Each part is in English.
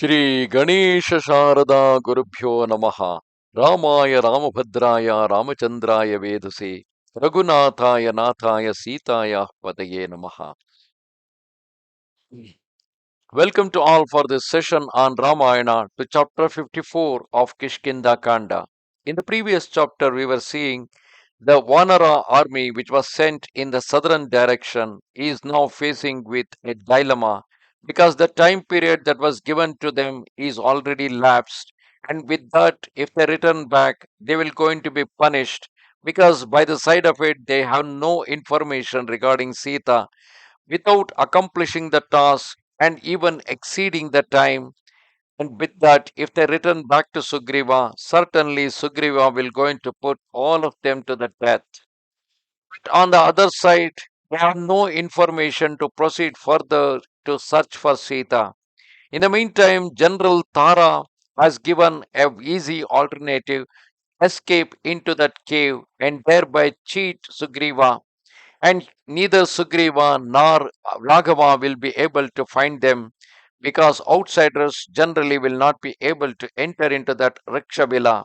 ಶ್ರೀ ಗಣೇಶ ಶಾರದಾ ಗುರುಭ್ಯೋ ನಮಃ. ರಾಮಾಯ ರಾಮಭದ್ರಾಯ ರಾಮಚಂದ್ರಾಯ ವೇಧಸೆ ರಘುನಾಥಾಯ ನಾಥಾಯ ಸೀತಾಯ ಪದಯೇ ನಮಃ. Welcome to all for this session on Ramayana to chapter 54 of Kishkindha Kanda. In the previous chapter, we were seeing the Vanara army, which was sent in the southern direction, is now facing with a dilemma because the time period that was given to them is already lapsed, and with that, if they return back, they will going to be punished because by the side of it, they have no information regarding Sita without accomplishing the task and even exceeding the time. And with that, if they return back to Sugriva, certainly Sugriva will going to put all of them to the death. But on the other side, they have no information to proceed further to search for Sita. In the meantime, General Tara has given a easy alternative: escape into that cave and thereby cheat Sugriva, and neither Sugriva nor Raghava will be able to find them because outsiders generally will not be able to enter into that rickshaw villa.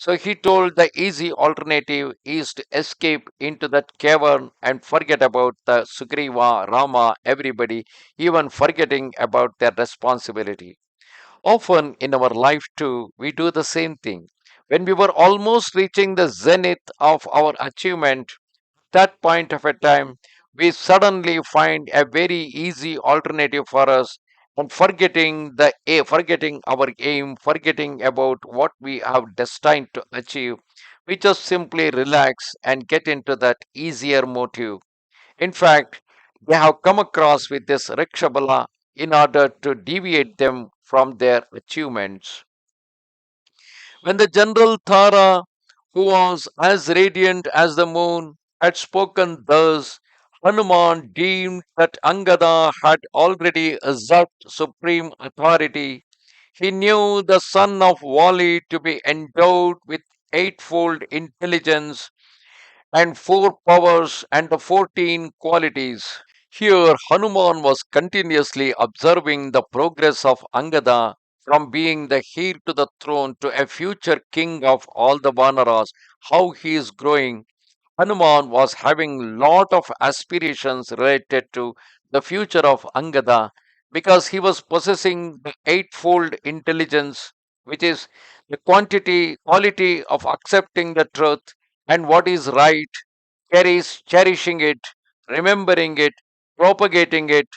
So he told the easy alternative is to escape into that cavern and forget about the Sugriva, Rama, everybody, even forgetting about their responsibility. Often in our life too, we do the same thing. When we were almost reaching the zenith of our achievement, that point of a time, we suddenly find a very easy alternative for us, and forgetting our aim, forgetting about what we have destined to achieve, we just simply relax and get into that easier motive. In fact, they have come across with this rickshabala in order to deviate them from their achievements. When the General Thara, who was as radiant as the moon, had spoken thus, Hanuman deemed that Angada had already usurped supreme authority. He knew the son of Wali to be endowed with eightfold intelligence and four powers and the 14 qualities. Here, Hanuman was continuously observing the progress of Angada from being the heir to the throne to a future king of all the Vanaras, how he is growing. Hanuman was having lot of aspirations related to the future of Angada because he was possessing the eightfold intelligence, which is the quality of accepting the truth and what is right, cherishing it, remembering it, propagating it,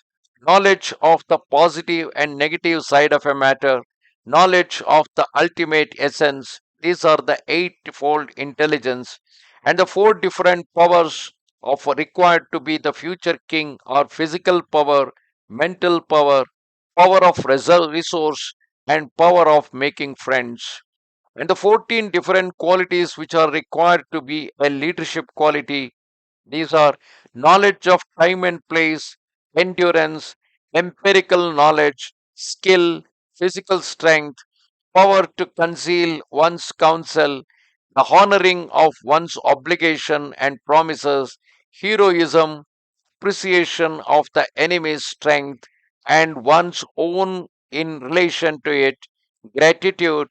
knowledge of the positive and negative side of a matter, knowledge of the ultimate essence. These are the eightfold intelligence, and the four different powers of required to be the future king are physical power, mental power, power of resource, and power of making friends. And the 14 different qualities which are required to be a leadership quality, these are knowledge of time and place, endurance, empirical knowledge, skill, physical strength, power to conceal one's counsel, the honoring of one's obligation and promises, heroism, appreciation of the enemy's strength and one's own in relation to it, gratitude,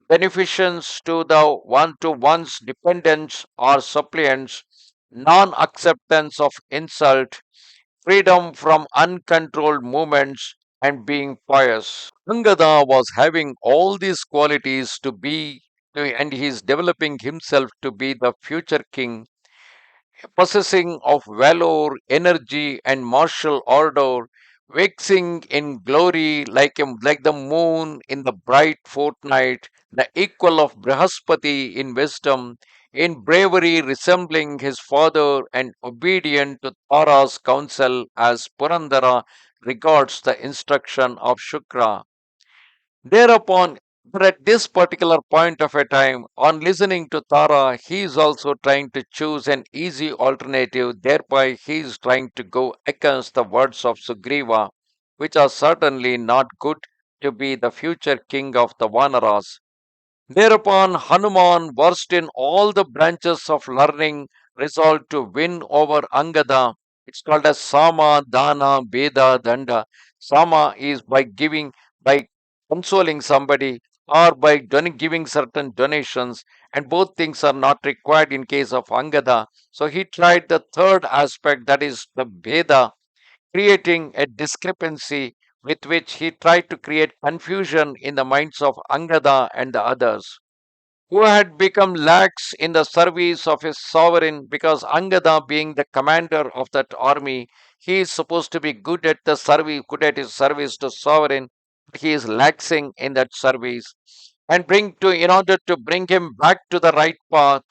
beneficence to the one to one's dependents or suppliants, non-acceptance of insult, freedom from uncontrolled movements, and being pious. Angada was having all these qualities and he is developing himself to be the future king, possessing of valor, energy, and martial order, waxing in glory like the moon in the bright fortnight, the equal of Brihaspati in wisdom, in bravery resembling his father, and obedient to Tara's counsel as Purandara regards the instruction of Shukra. Thereupon, but at this particular point of a time, on listening to Tara, he is also trying to choose an easy alternative. Thereby, he is trying to go against the words of Sugriva, which are certainly not good to be the future king of the Vanaras. Thereupon, Hanuman, versed in all the branches of learning, resolved to win over Angada. It's called as Sama, Dana, Veda, Danda. Sama is by giving, by consoling somebody or by giving certain donations, and both things are not required in case of Angada. So he tried the third aspect, that is the Veda, creating a discrepancy with which he tried to create confusion in the minds of Angada and the others, who had become lax in the service of his sovereign, because Angada, being the commander of that army, he is supposed to be good at the service, good at his service to sovereign. He is laxing in that service, and bring to in order to bring him back to the right path,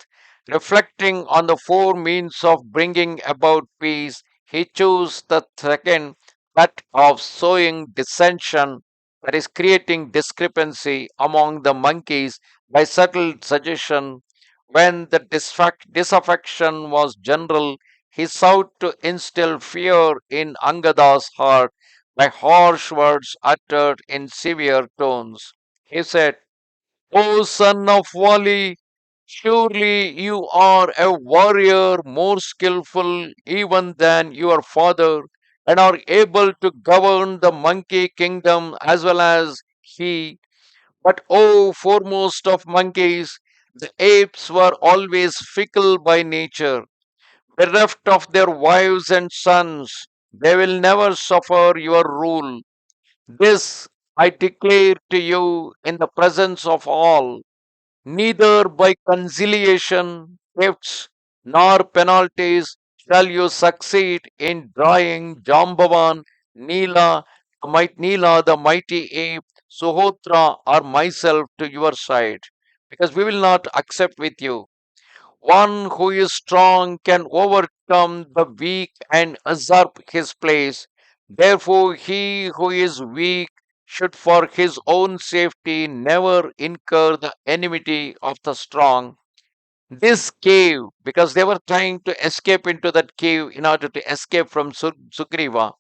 reflecting on the four means of bringing about peace, he chose the second, that of sowing dissension, that is creating discrepancy among the monkeys by subtle suggestion. When the disaffection was general, he sought to instill fear in Angada's heart by harsh words uttered in severe tones. He said, O son of Wali, surely you are a warrior more skillful even than your father, and are able to govern the monkey kingdom as well as he. But oh, foremost of monkeys, the apes were always fickle by nature. Bereft of their wives and sons, they will never suffer your rule. This I declare to you in the presence of all. Neither by conciliation, gifts, nor penalties shall you succeed in drawing Jambavan, Neela, the mighty ape, Suhotra, or myself to your side, because we will not accept with you. One who is strong can overcome the weak and usurp his place. Therefore, he who is weak should, for his own safety, never incur the enmity of the strong. This cave, because they were trying to escape into that cave in order to escape from Sugriva,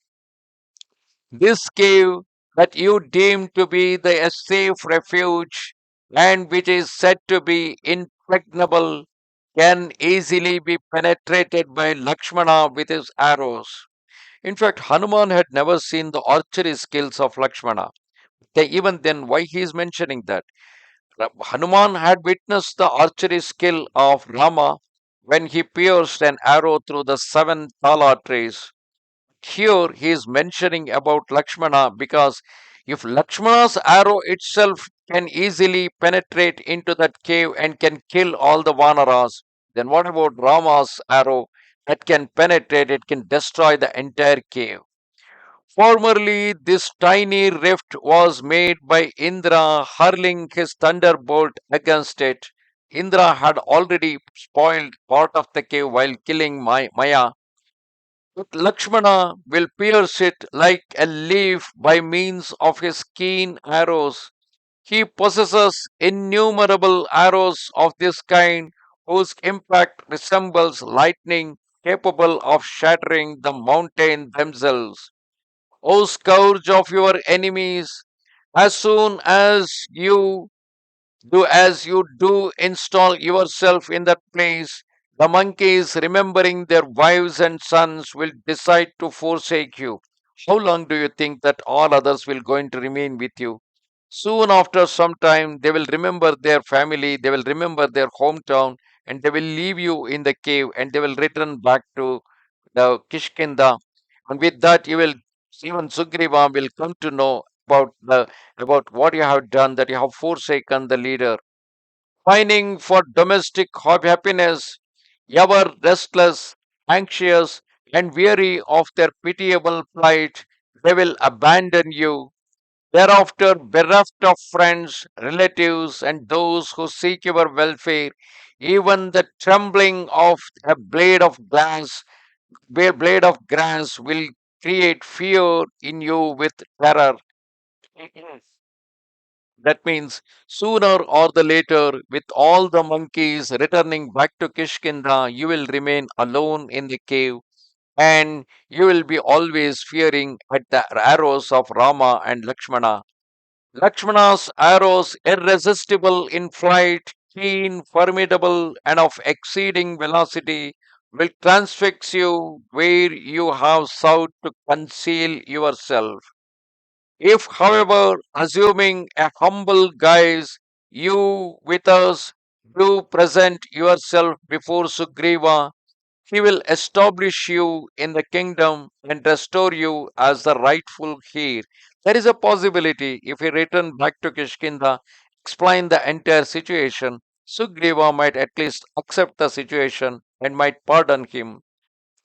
this cave that you deem to be a safe refuge and which is said to be impregnable can easily be penetrated by Lakshmana with his arrows. In fact, Hanuman had never seen the archery skills of Lakshmana. Even then, why he is mentioning that? Hanuman had witnessed the archery skill of Rama when he pierced an arrow through the seven tala trees. Here he is mentioning about Lakshmana because if Lakshmana's arrow itself can easily penetrate into that cave and can kill all the Vanaras, then what about Rama's arrow that can penetrate, it can destroy the entire cave? Formerly, this tiny rift was made by Indra hurling his thunderbolt against it. Indra had already spoiled part of the cave while killing Maya, but Lakshmana will pierce it like a leaf by means of his keen arrows. He possesses innumerable arrows of this kind, whose impact resembles lightning, capable of shattering the mountain themselves. O scourge of your enemies, as soon as you do install yourself in that place, the monkeys, remembering their wives and sons, will decide to forsake you. How long do you think that all others will going to remain with you? Soon after some time, they will remember their family, they will remember their hometown, and they will leave you in the cave and they will return back to the Kishkinda. And with that, you will even Sugriva will come to know about what you have done, that you have forsaken the leader. Pining for domestic happiness, ever restless, anxious, and weary of their pitiable plight, they will abandon you. Thereafter, bereft of friends, relatives, and those who seek your welfare, even the trembling of a blade of grass will create fear in you with terror. That means sooner or the later, with all the monkeys returning back to Kishkinda, you will remain alone in the cave and you will be always fearing at the arrows of Rama and Lakshmana. Lakshmana's arrows, irresistible in flight, keen, formidable, and of exceeding velocity, will transfix you where you have sought to conceal yourself. If, however, assuming a humble guise, you with us do present yourself before Sugriva, he will establish you in the kingdom and restore you as the rightful heir. There is a possibility if he return back to Kishkinda, explain the entire situation, Sugriva might at least accept the situation and might pardon him.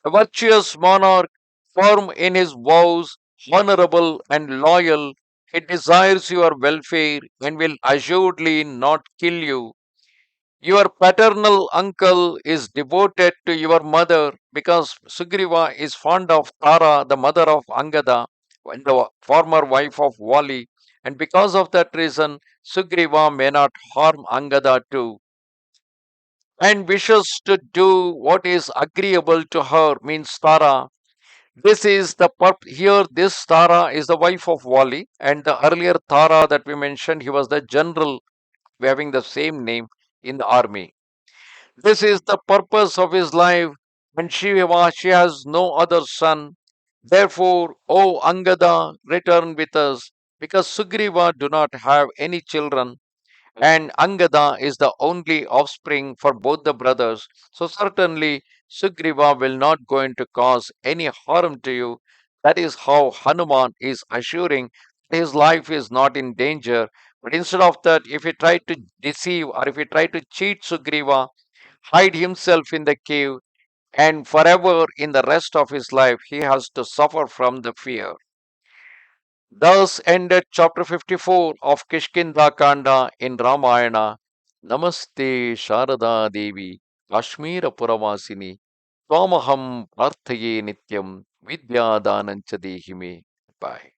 A virtuous monarch, firm in his vows, honorable and loyal, he desires your welfare and will assuredly not kill you. Your paternal uncle is devoted to your mother because Sugriva is fond of Tara, the mother of Angada, and the former wife of Vali, and because of that reason, Sugriva may not harm Angada too, and wishes to do what is agreeable to her, means Tara. This is the here. This Tara is the wife of Vali, and the earlier Tara that we mentioned, he was the general having the same name in the army. This is the purpose of his life, and she has no other son. Therefore, O Angada, return with us, because Sugriva do not have any children, and Angada is the only offspring for both the brothers. So certainly Sugriva will not going to cause any harm to you. That is how Hanuman is assuring his life is not in danger. But instead of that, if he try to deceive or if he try to cheat Sugriva, hide himself in the cave, and forever in the rest of his life he has to suffer from the fear. Thus ended chapter 54 of Kishkindha Kanda in Ramayana. Namaste Sharada Devi, Kashmira Puravasini, Twamaham Parthaye Nityam, Vidya Danancha Dehime. Bye.